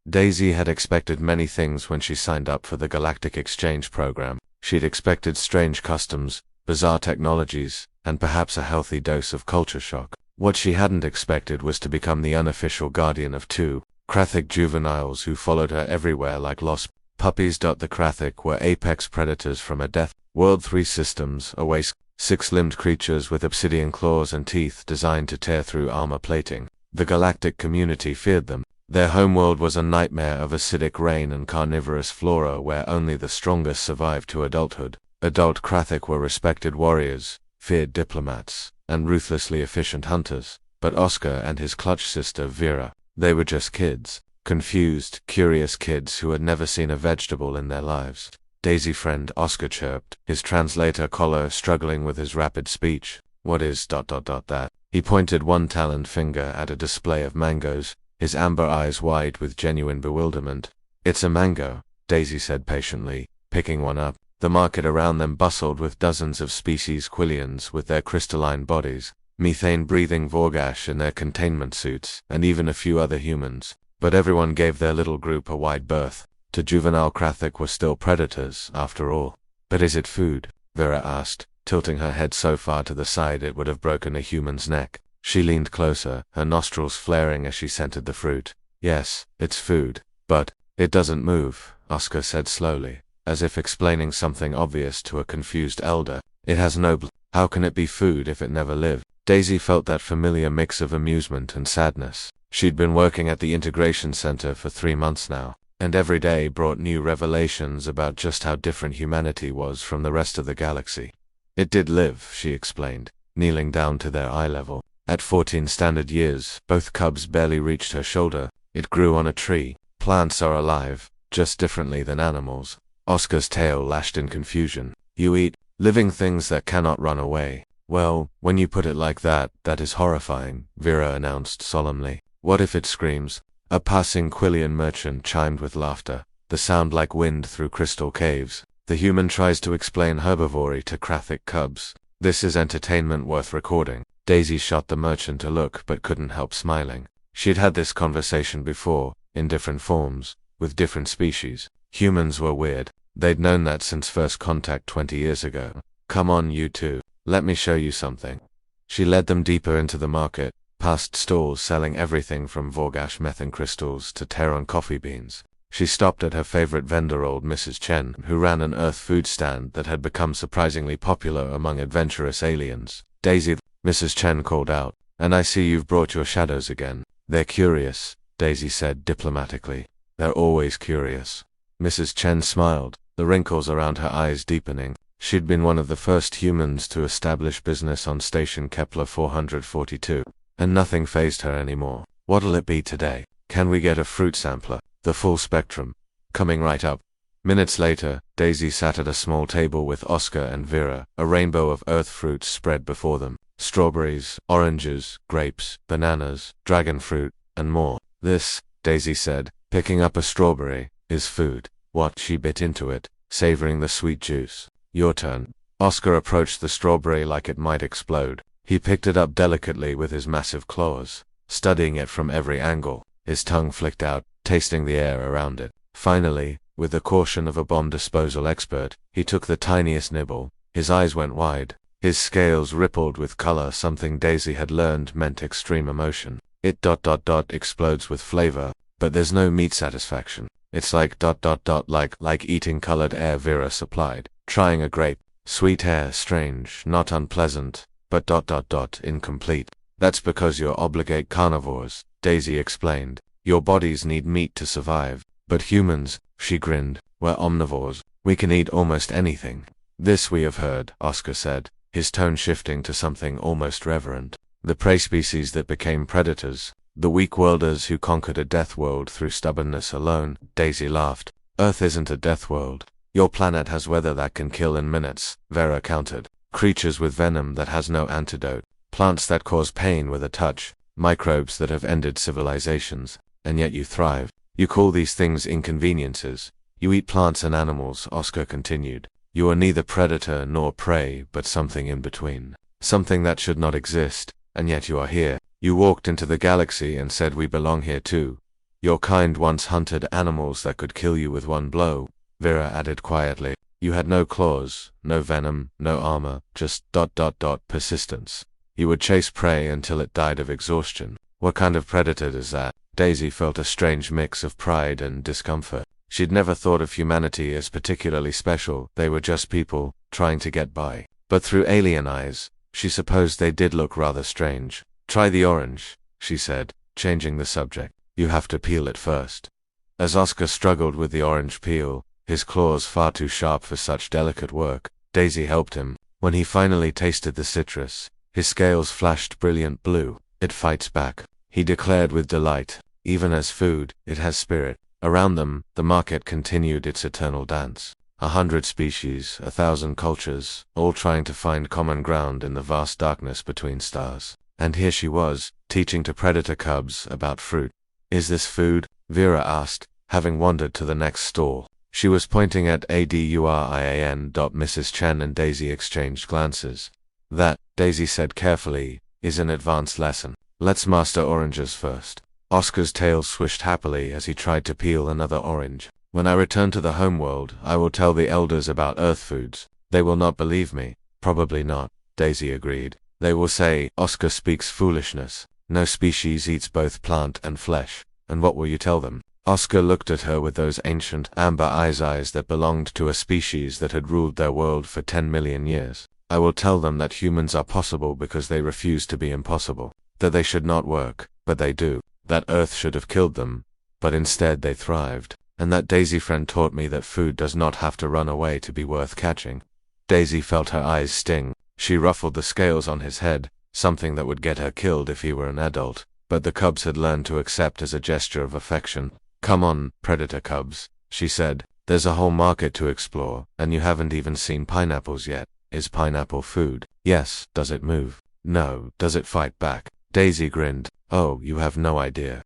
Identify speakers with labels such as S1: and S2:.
S1: Daisy had expected many things when she signed up for the Galactic Exchange program. She'd expected strange customs, bizarre technologies, and perhaps a healthy dose of culture shock. What she hadn't expected was to become the unofficial guardian of two Krathic juveniles who followed her everywhere like lost puppies. The Krathic were apex predators from a Death World 3 systems, six-limbed creatures with obsidian claws and teeth designed to tear through armor plating. The galactic community feared them. Their homeworld was a nightmare of acidic rain and carnivorous flora where only the strongest survived to adulthood. Adult Krathic were respected warriors, feared diplomats, and ruthlessly efficient hunters. But Oscar and his clutch sister Vera, they were just kids. Confused, curious kids who had never seen a vegetable in their lives. Daisy friend, Oscar chirped, his translator collar struggling with his rapid speech. What is ... that? He pointed one taloned finger at a display of mangoes, his amber eyes wide with genuine bewilderment. It's a mango, Daisy said patiently, picking one up. The market around them bustled with dozens of species Quillians with their crystalline bodies, methane-breathing Vorgash in their containment suits, and even a few other humans. But everyone gave their little group a wide berth. To juvenile Krathic were still predators, after all. But is it food? Vera asked, tilting her head so far to the side it would have broken a human's neck. She leaned closer, her nostrils flaring as she scented the fruit. Yes, it's food. But it doesn't move, Oscar said slowly, as if explaining something obvious to a confused elder. It has no How can it be food if it never lived? Daisy felt that familiar mix of amusement and sadness. She'd been working at the Integration Center for 3 months now, and every day brought new revelations about just how different humanity was from the rest of the galaxy. It did live, she explained, kneeling down to their eye level. At 14 standard years, both cubs barely reached her shoulder. It grew on a tree. Plants are alive, just differently than animals. Oscar's tail lashed in confusion. You eat living things that cannot run away. Well, when you put it like that, that is horrifying, Vera announced solemnly. What if it screams? A passing Quillian merchant chimed with laughter, the sound like wind through crystal caves. The human tries to explain herbivory to Krathic cubs. This is entertainment worth recording. Daisy shot the merchant a look but couldn't help smiling. She'd had this conversation before, in different forms, with different species. Humans were weird. They'd known that since first contact 20 years ago. Come on, you two. Let me show you something. She led them deeper into the market, past stalls selling everything from Vorgash methane crystals to Terran coffee beans. She stopped at her favorite vendor, old Mrs. Chen, who ran an Earth food stand that had become surprisingly popular among adventurous aliens. Daisy, Mrs. Chen called out, and I see you've brought your shadows again. They're curious, Daisy said diplomatically. They're always curious. Mrs. Chen smiled, the wrinkles around her eyes deepening. She'd been one of the first humans to establish business on Station Kepler 442, and nothing fazed her anymore. What'll it be today? Can we get a fruit sampler? The full spectrum. Coming right up. Minutes later, Daisy sat at a small table with Oscar and Vera, a rainbow of earth fruits spread before them. Strawberries, oranges, grapes, bananas, dragon fruit, and more. This, Daisy said, picking up a strawberry, is food. What? She bit into it, savoring the sweet juice. Your turn. Oscar approached the strawberry like it might explode. He picked it up delicately with his massive claws, studying it from every angle. His tongue flicked out, tasting the air around it. Finally, with the caution of a bomb disposal expert, he took the tiniest nibble. His eyes went wide. His scales rippled with color, something Daisy had learned meant extreme emotion. It ... explodes with flavor, but there's no meat satisfaction. It's like ... like eating colored air, Vera supplied. Trying a grape. Sweet air, strange, not unpleasant, but ... incomplete. That's because you're obligate carnivores, Daisy explained. Your bodies need meat to survive. But humans, she grinned, we're omnivores. We can eat almost anything. This we have heard, Oscar said, his tone shifting to something almost reverent. The prey species that became predators. The weak worlders who conquered a death world through stubbornness alone, Daisy laughed. Earth isn't a death world. Your planet has weather that can kill in minutes, Vera countered. Creatures with venom that has no antidote. Plants that cause pain with a touch. Microbes that have ended civilizations. And yet you thrive. You call these things inconveniences. You eat plants and animals, Oscar continued. You are neither predator nor prey, but something in between. Something that should not exist, and yet you are here. You walked into the galaxy and said we belong here too. Your kind once hunted animals that could kill you with one blow, Vera added quietly. You had no claws, no venom, no armor, just ... persistence. You would chase prey until it died of exhaustion. What kind of predator is that? Daisy felt a strange mix of pride and discomfort. She'd never thought of humanity as particularly special. They were just people, trying to get by. But through alien eyes, she supposed they did look rather strange. Try the orange, she said, changing the subject. You have to peel it first. As Oscar struggled with the orange peel, his claws far too sharp for such delicate work, Daisy helped him. When he finally tasted the citrus, his scales flashed brilliant blue. It fights back, he declared with delight. Even as food, it has spirit. Around them, the market continued its eternal dance. 100 species, 1,000 cultures, all trying to find common ground in the vast darkness between stars. And here she was, teaching to predator cubs about fruit. Is this food? Vera asked, having wandered to the next stall. She was pointing at Adurian. Mrs. Chen and Daisy exchanged glances. That, Daisy said carefully, is an advanced lesson. Let's master oranges first. Oscar's tail swished happily as he tried to peel another orange. When I return to the homeworld, I will tell the elders about earth foods. They will not believe me. Probably not, Daisy agreed. They will say, Oscar speaks foolishness. No species eats both plant and flesh. And what will you tell them? Oscar looked at her with those ancient, amber eyes that belonged to a species that had ruled their world for 10 million years. I will tell them that humans are possible because they refuse to be impossible. That they should not work, but they do. That Earth should have killed them, but instead they thrived. And that Daisy friend taught me that food does not have to run away to be worth catching. Daisy felt her eyes sting. She ruffled the scales on his head, something that would get her killed if he were an adult, but the cubs had learned to accept as a gesture of affection. Come on, predator cubs, she said. There's a whole market to explore, and you haven't even seen pineapples yet. Is pineapple food? Yes. Does it move? No. Does it fight back? Daisy grinned. Oh, you have no idea.